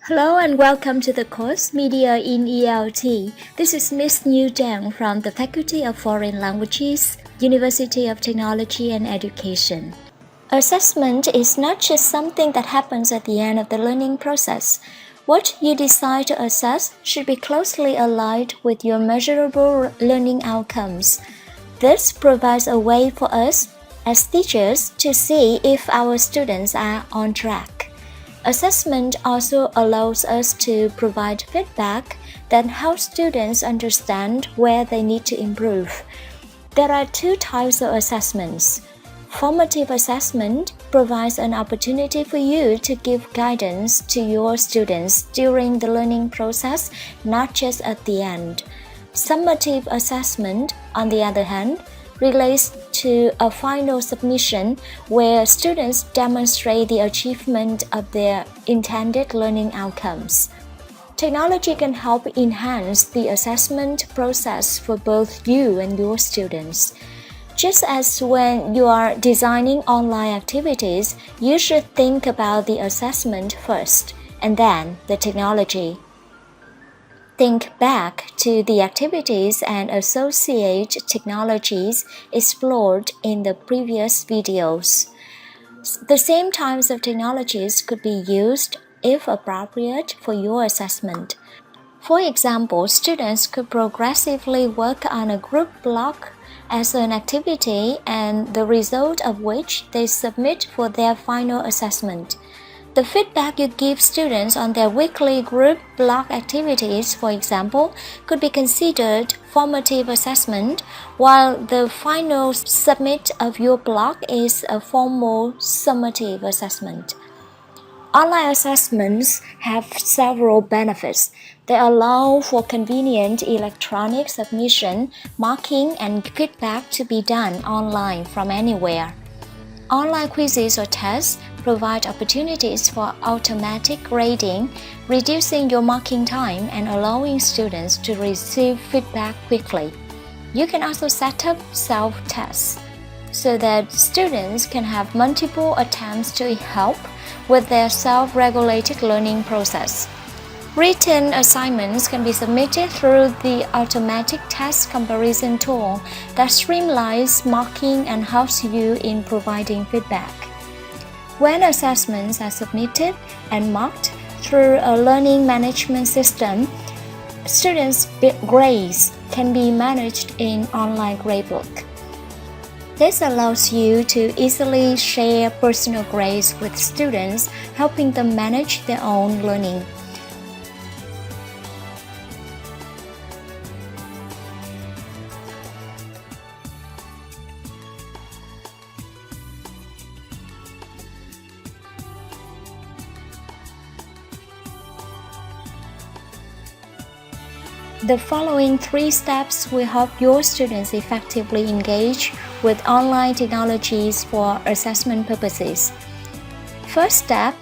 Hello and welcome to the course Media in ELT. This is Miss Nhu Dang from the Faculty of Foreign Languages, University of Technology and Education. Assessment is not just something that happens at the end of the learning process. What you decide to assess should be closely aligned with your measurable learning outcomes. This provides a way for us, as teachers, to see if our students are on track. Assessment also allows us to provide feedback that helps students understand where they need to improve. There are two types of assessments. Formative assessment provides an opportunity for you to give guidance to your students during the learning process, not just at the end. Summative assessment, on the other hand, relates to a final submission where students demonstrate the achievement of their intended learning outcomes. Technology can help enhance the assessment process for both you and your students. Just as when you are designing online activities, you should think about the assessment first and then the technology. Think back to the activities and associate technologies explored in the previous videos. The same types of technologies could be used if appropriate for your assessment. For example, students could progressively work on a group block as an activity and the result of which they submit for their final assessment. The feedback you give students on their weekly group block activities, for example, could be considered formative assessment, while the final submit of your block is a formal summative assessment. Online assessments have several benefits. They allow for convenient electronic submission, marking, and feedback to be done online from anywhere. Online quizzes or tests provide opportunities for automatic grading, reducing your marking time and allowing students to receive feedback quickly. You can also set up self-tests so that students can have multiple attempts to help with their self-regulated learning process. Written assignments can be submitted through the automatic test comparison tool that streamlines marking and helps you in providing feedback. When assessments are submitted and marked through a learning management system, students' grades can be managed in online gradebook. This allows you to easily share personal grades with students, helping them manage their own learning. The following 3 steps will help your students effectively engage with online technologies for assessment purposes. First step,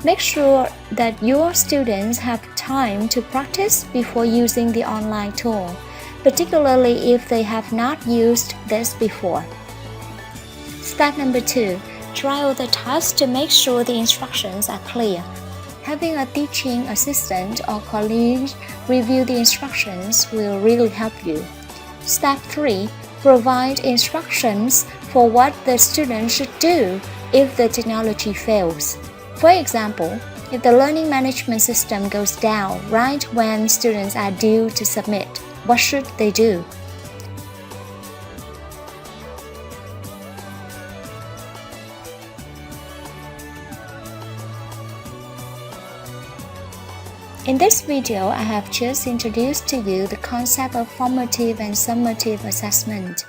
make sure that your students have time to practice before using the online tool, particularly if they have not used this before. Step number 2, trial the task to make sure the instructions are clear. Having a teaching assistant or colleague review the instructions will really help you. Step 3. Provide instructions for what the student should do if the technology fails. For example, if the learning management system goes down right when students are due to submit, what should they do? In this video, I have just introduced to you the concept of formative and summative assessment,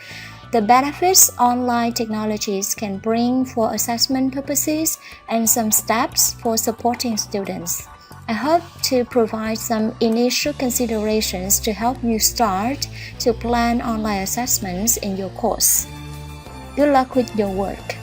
the benefits online technologies can bring for assessment purposes, and some steps for supporting students. I hope to provide some initial considerations to help you start to plan online assessments in your course. Good luck with your work.